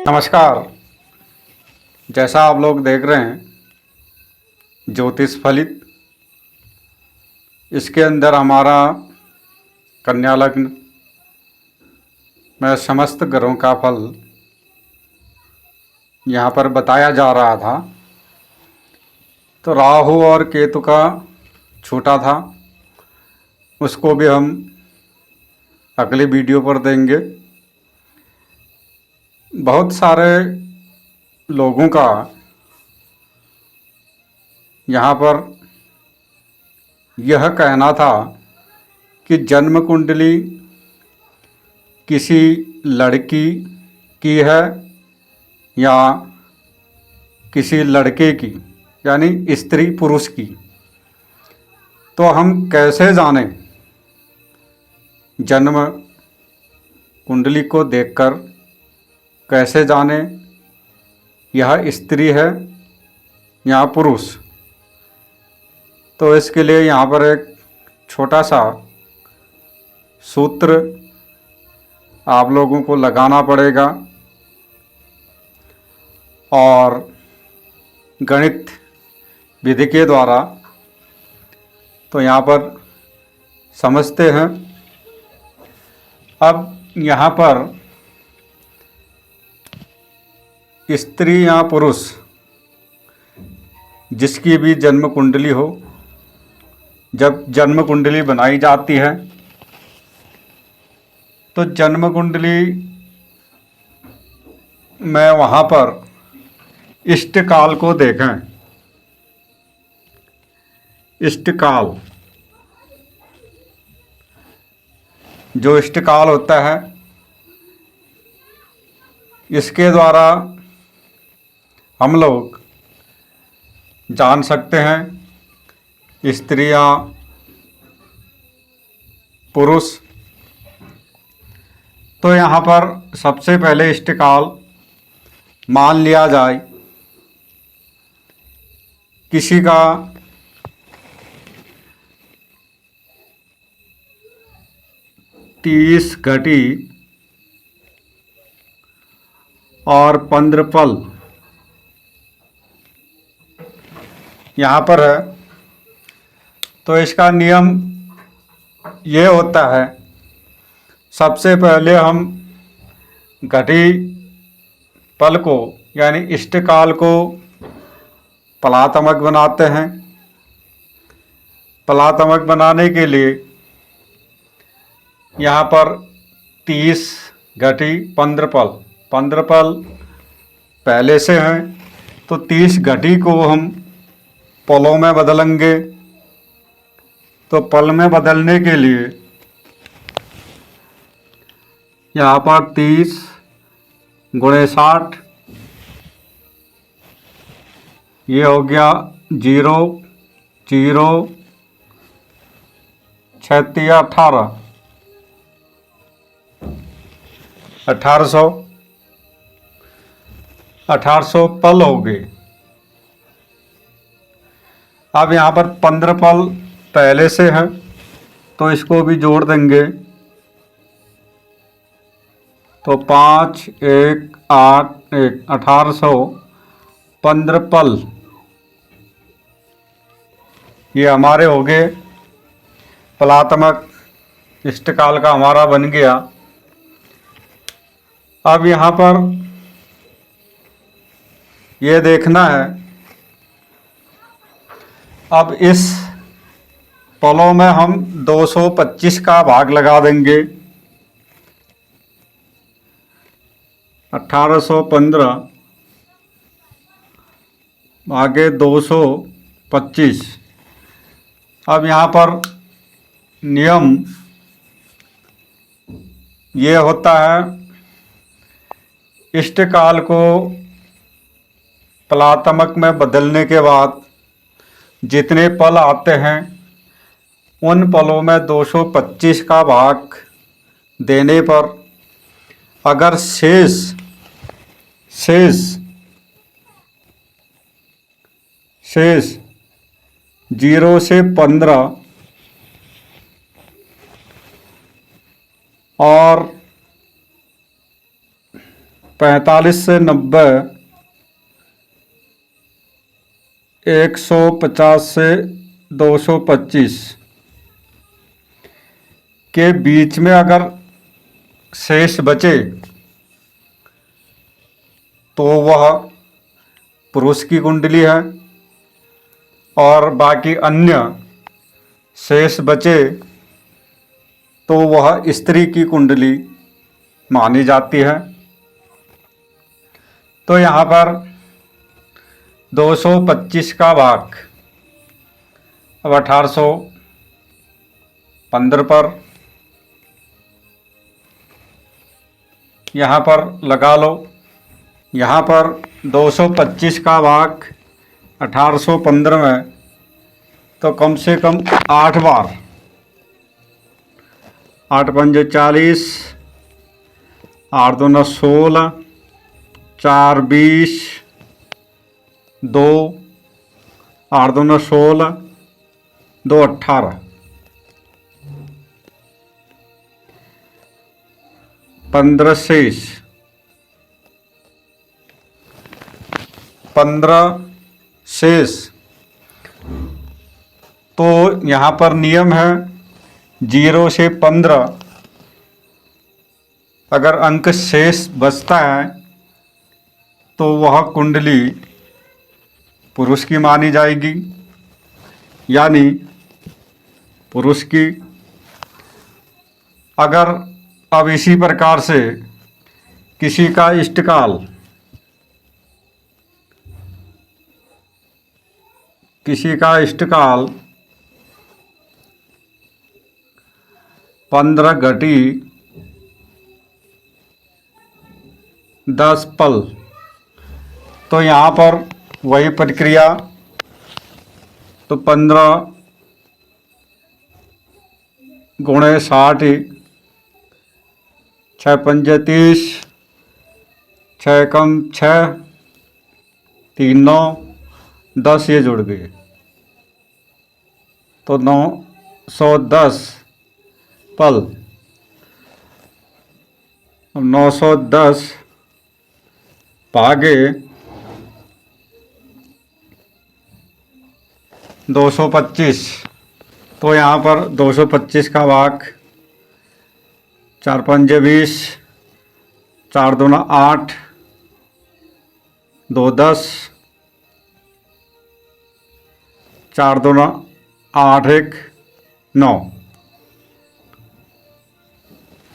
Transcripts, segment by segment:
नमस्कार। जैसा आप लोग देख रहे हैं ज्योतिष फलित, इसके अंदर हमारा कन्या लग्न में समस्त ग्रहों का फल यहाँ पर बताया जा रहा था। तो राहु और केतु का छूटा था, उसको भी हम अगले वीडियो पर देंगे। बहुत सारे लोगों का यहाँ पर यह कहना था कि जन्म कुंडली किसी लड़की की है या किसी लड़के की, यानी स्त्री पुरुष की। तो हम कैसे जानें? जन्म कुंडली को देखकर कैसे जाने यह स्त्री है या पुरुष? तो इसके लिए यहाँ पर एक छोटा सा सूत्र आप लोगों को लगाना पड़ेगा और गणित विधि के द्वारा तो यहाँ पर समझते हैं। अब यहाँ पर स्त्री या पुरुष जिसकी भी जन्म कुंडली हो, जब जन्म कुंडली बनाई जाती है तो जन्म कुंडली में वहाँ पर इष्टकाल को देखें। इष्टकाल, जो इष्टकाल होता है, इसके द्वारा हम लोग जान सकते हैं स्त्री या पुरुष। तो यहाँ पर सबसे पहले इष्टकाल मान लिया जाए किसी का 30 घटी और 15 पल यहाँ पर है। तो इसका नियम ये होता है, सबसे पहले हम घटी पल को यानी इष्टकाल को पलात्मक बनाते हैं। पलात्मक बनाने के लिए यहाँ पर 30 घटी 15 पल पहले से हैं, तो 30 घटी को हम पलों में बदलेंगे। तो पल में बदलने के लिए यहाँ पर 30 गुणे 60, ये हो गया 0 0 36 18 1800 पल हो गए। अब यहाँ पर 15 पल पहले से है, तो इसको भी जोड़ देंगे। तो 5 1 8 1 1800 15 पल ये हमारे हो गए। पलात्मक इष्टकाल का हमारा बन गया। अब यहाँ पर ये देखना है, अब इस पलों में हम 225 का भाग लगा देंगे। 1815 भागे 225। अब यहाँ पर नियम ये होता है, इष्टकाल को पलात्मक में बदलने के बाद जितने पल आते हैं उन पलों में 225 का भाग देने पर अगर शेष 0 से 15 और 45 से 90, 150 से 225 के बीच में अगर शेष बचे तो वह पुरुष की कुंडली है, और बाकी अन्य शेष बचे तो वह स्त्री की कुंडली मानी जाती है। तो यहाँ पर 225 का भाग अब 1815 पर यहाँ पर लगा लो। यहाँ पर 225 का भाग 1815 में तो कम से कम 8 बार, 8 पंजे 40, 8 दूना 16, 4 20, 2, 8 दूना 16, 2 18, 15 शेष, 15 शेष। तो यहाँ पर नियम है 0 से 15 अगर अंक शेष बचता है तो वह कुंडली पुरुष की मानी जाएगी, यानी पुरुष की। अगर अब इसी प्रकार से किसी का इष्टकाल, किसी का इष्टकाल 15 घटी 10 पल, तो यहाँ पर वही प्रक्रिया। तो 15 गुणे 60, 6 पंजे 30, 6 कम 6, 3 9, 10 ये जुड़ गए तो 910 पल। अब 910 भागे 225, तो यहाँ पर 225 का भाग 4 पंजे 20, 4 दूना 8, 2 10, 4 दूना 8 1 9,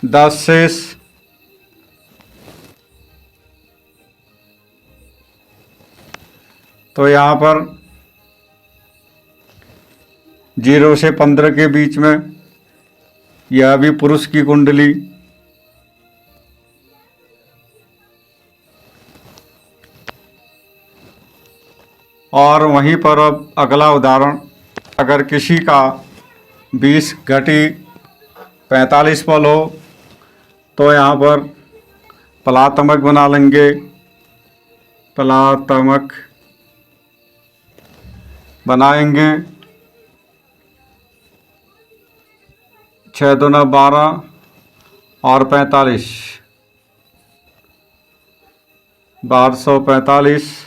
10 शेष। तो यहाँ पर 0 से 15 के बीच में यह भी पुरुष की कुंडली। और वहीं पर अब अगला उदाहरण, अगर किसी का 20 घटी 45 पल हो तो यहाँ पर पलातमक बना लेंगे। पलातमक बनाएंगे, 6 दूना 12 और 45, 1245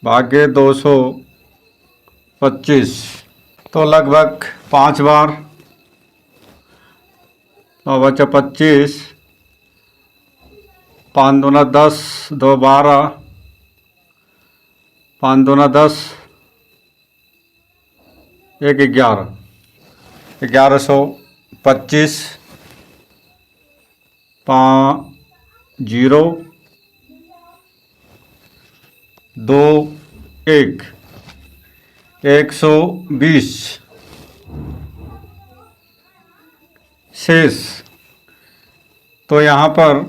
भाग्य 225, तो लगभग 5 बार। और बचा 25, 5 दूना 10, 2 12, 5 दूना 10, 1 11, 1125, 5 0 2 1, 120 शेष। तो यहाँ पर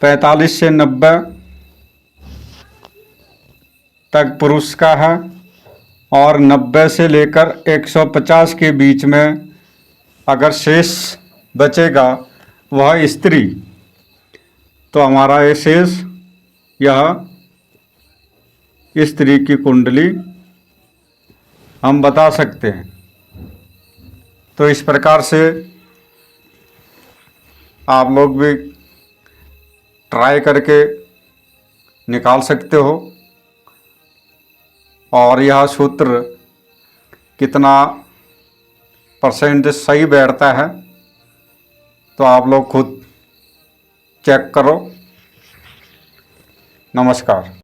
45 से 90 तक पुरुष का है, और 90 से लेकर 150 के बीच में अगर शेष बचेगा वह स्त्री, तो हमारा ये शेष यह स्त्री की कुंडली हम बता सकते हैं। तो इस प्रकार से आप लोग भी ट्राई करके निकाल सकते हो। और यह सूत्र कितना परसेंटेज सही बैठता है तो आप लोग खुद चेक करो। नमस्कार।